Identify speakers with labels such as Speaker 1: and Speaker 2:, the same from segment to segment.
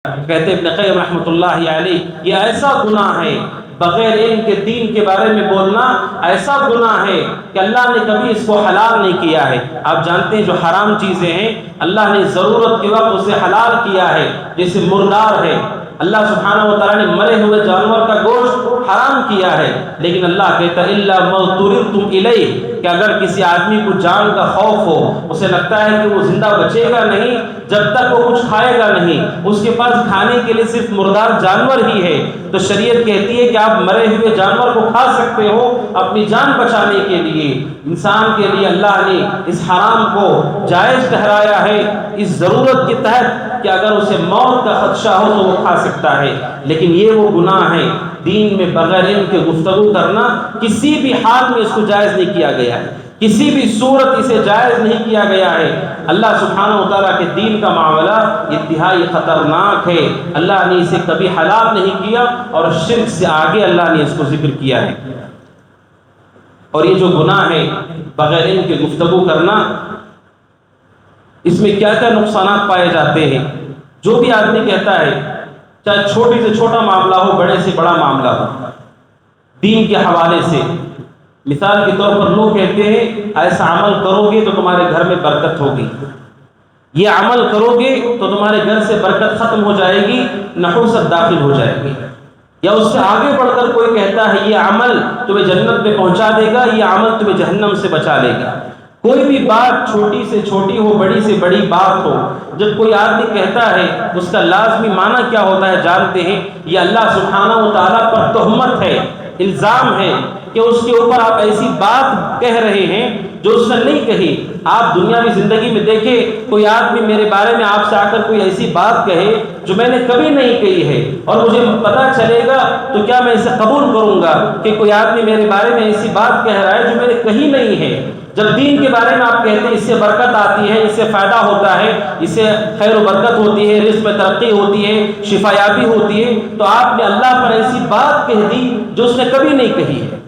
Speaker 1: کہتے ابن قیم رحمۃ اللہ علیہ یہ ایسا گناہ ہے، بغیر علم کے دین کے بارے میں بولنا ایسا گناہ ہے کہ اللہ نے کبھی اس کو حلال نہیں کیا ہے۔ آپ جانتے ہیں جو حرام چیزیں ہیں اللہ نے ضرورت کے وقت اسے حلال کیا ہے، جیسے مردار ہے، اللہ سبحانہ و تعالیٰ نے مرے ہوئے جانور کا گوشت حرام کیا ہے، لیکن اللہ کہتا ہے الا ما اضطررتم الیہ، کہ اگر کسی آدمی کو جان کا خوف ہو، اسے لگتا ہے کہ وہ زندہ بچے گا نہیں جب تک وہ کچھ کھائے گا نہیں، اس کے پاس کھانے کے لیے صرف مردار جانور ہی ہے، تو شریعت کہتی ہے کہ آپ مرے ہوئے جانور کو کھا سکتے ہو اپنی جان بچانے کے لیے۔ انسان کے لیے اللہ نے اس حرام کو جائز ٹھہرایا ہے اس ضرورت کے تحت کہ اگر اسے موت کا خدشہ ہو تو وہ کھا سکتا ہے، لیکن یہ وہ گناہ ہے دین میں بغیر علم کے گفتگو کرنا کسی بھی حال میں اس کو جائز نہیں کیا گیا ہے، کسی بھی صورت اسے جائز نہیں کیا گیا ہے۔ اللہ سبحانہ و تعالیٰ کے دین کا معاملہ انتہائی خطرناک ہے، اللہ نے اسے کبھی حلال نہیں کیا اور شرک سے آگے اللہ نے اس کو ذکر کیا ہے۔ اور یہ جو گناہ ہے بغیر علم کے گفتگو کرنا، اس میں کیا کیا نقصانات پائے جاتے ہیں۔ جو بھی آدمی کہتا ہے، چاہے چھوٹی سے چھوٹا معاملہ ہو، بڑے سے بڑا معاملہ ہو، دین کے حوالے سے، مثال کے طور پر لوگ کہتے ہیں ایسا عمل کرو گے تو تمہارے گھر میں برکت ہوگی، یہ عمل کرو گے تو تمہارے گھر سے برکت ختم ہو جائے گی، نحوست داخل ہو جائے گی۔ یا اس سے آگے بڑھ کر کوئی کہتا ہے یہ عمل تمہیں جنت میں پہنچا دے گا، یہ عمل تمہیں جہنم سے بچا لے گا۔ کوئی بھی بات چھوٹی سے چھوٹی ہو، بڑی سے بڑی بات ہو، جب کوئی آدمی کہتا ہے اس کا لازمی معنی کیا ہوتا ہے جانتے ہیں؟ یہ اللہ سبحانہ و تعالیٰ پر تہمت ہے، الزام ہے کہ اس کے اوپر آپ ایسی بات کہہ رہے ہیں جو اس نے نہیں کہی۔ آپ دنیاوی زندگی میں دیکھیں کوئی آدمی میرے بارے میں آپ سے آ کر کوئی ایسی بات کہے جو میں نے کبھی نہیں کہی ہے، اور مجھے پتہ چلے گا تو کیا میں اسے قبول کروں گا کہ کوئی آدمی میرے بارے میں ایسی بات کہہ رہا ہے جو میں نے کہی نہیں ہے۔ جب دین کے بارے میں آپ کہتے ہیں اس سے برکت آتی ہے، اس سے فائدہ ہوتا ہے، اس سے خیر و برکت ہوتی ہے، رزق میں ترقی ہوتی ہے، شفا یابی ہوتی ہے، تو آپ نے اللہ پر ایسی بات کہہ دی جو اس نے کبھی نہیں کہی ہے۔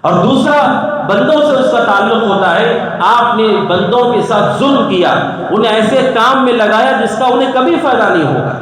Speaker 1: اور دوسرا، بندوں سے اس کا تعلق ہوتا ہے، آپ نے بندوں کے ساتھ ظلم کیا، انہیں ایسے کام میں لگایا جس کا انہیں کبھی فائدہ نہیں ہوگا۔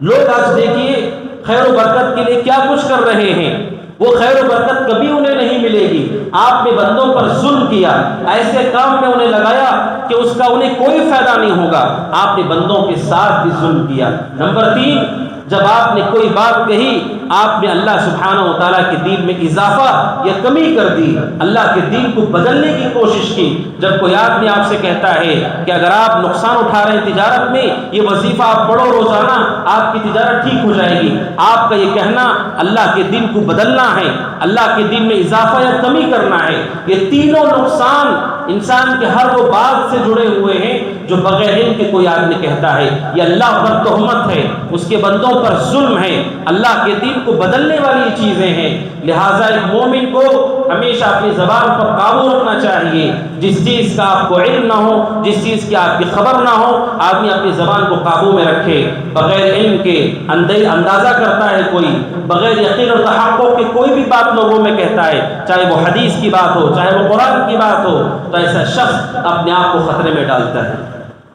Speaker 1: لوگ آج دیکھیے خیر و برکت کے لیے کیا کچھ کر رہے ہیں، وہ خیر و برکت کبھی انہیں نہیں ملے گی۔ آپ نے بندوں پر ظلم کیا، ایسے کام میں انہیں لگایا کہ اس کا انہیں کوئی فائدہ نہیں ہوگا، آپ نے بندوں کے ساتھ بھی ظلم کیا۔ نمبر 3، جب آپ نے کوئی بات کہی، آپ نے اللہ سبحانہ و تعالیٰ کے دین میں اضافہ یا کمی کر دی، اللہ کے دین کو بدلنے کی کوشش کی۔ جب کوئی آدمی آپ سے کہتا ہے کہ اگر آپ نقصان اٹھا رہے ہیں تجارت میں، یہ وظیفہ آپ پڑھو روزانہ، آپ کی تجارت ٹھیک ہو جائے گی، آپ کا یہ کہنا اللہ کے دین کو بدلنا ہے، اللہ کے دین میں اضافہ یا کمی کرنا ہے۔ یہ تینوں نقصان انسان کے ہر وہ بات سے جڑے ہوئے ہیں جو بغیر علم کے کوئی آدمی کہتا ہے۔ یہ اللہ پر تہمت ہے، اس کے بندوں پر ظلم ہے، اللہ کے دین کو بدلنے والی چیزیں ہیں۔ لہٰذا ایک مومن کو ہمیشہ اپنی زبان پر قابو رکھنا چاہیے۔ جس چیز کا آپ کو علم نہ ہو، جس چیز کی آپ کی خبر نہ ہو، آدمی اپنی زبان کو قابو میں رکھے۔ بغیر علم کے اندازہ کرتا ہے کوئی، بغیر یقین اور تحقق کے کوئی بھی بات لوگوں میں کہتا ہے، چاہے وہ حدیث کی بات ہو، چاہے وہ قرآن کی بات ہو، تو ایسا شخص اپنے آپ کو خطرے میں ڈالتا ہے۔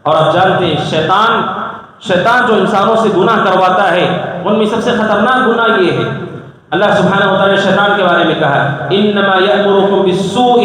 Speaker 1: اور آپ جانتے ہیں شیطان جو انسانوں سے گناہ کرواتا ہے، ان میں سب سے خطرناک گناہ یہ ہے، اللہ سبحانہ و تعالیٰ نے شیطان کے بارے میں کہا انما یأمرکم بالسوء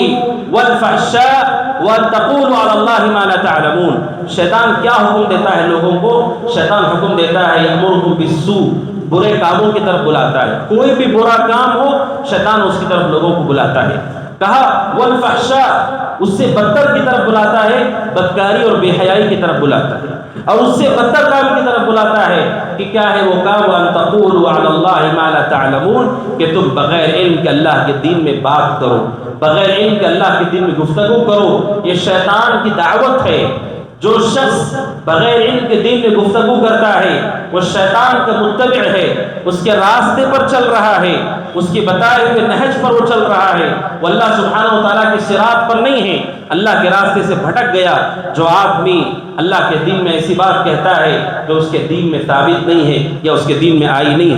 Speaker 1: والفحشاء وان تقولوا علی اللہ ما لا تعلمون۔ شیطان کیا حکم دیتا ہے لوگوں کو؟ شیطان حکم دیتا ہے یأمرکم بالسوء، برے کاموں کی طرف بلاتا ہے، کوئی بھی برا کام ہو شیطان اس کی طرف لوگوں کو بلاتا ہے۔ کہا والفحشاء، اس سے بدتر کی طرف بلاتا ہے، بدکاری اور بے حیائی کی طرف بلاتا ہے، اور اس سے بدتر کام کی طرف بلاتا ہے کہ کیا ہے وہ کام؟ وَأَن تَقُولُوا عَلَى اللَّهِ مَا لَا تَعْلَمُونَ، کہ تم بغیر علم کے اللہ کے دین میں بات کرو، بغیر علم کے اللہ کے دین میں گفتگو کرو۔ یہ شیطان کی دعوت ہے۔ جو شخص بغیر علم کے دین میں گفتگو کرتا ہے وہ شیطان کا متبع ہے، اس کے راستے پر چل رہا ہے، اس کے بتائے ہوئے نہج پر وہ چل رہا ہے، وہ اللہ سبحانہ و تعالیٰ کے صراط پر نہیں ہے، اللہ کے راستے سے بھٹک گیا۔ جو آدمی اللہ کے دین میں ایسی بات کہتا ہے جو اس کے دین میں ثابت نہیں ہے یا اس کے دین میں آئی نہیں ہے۔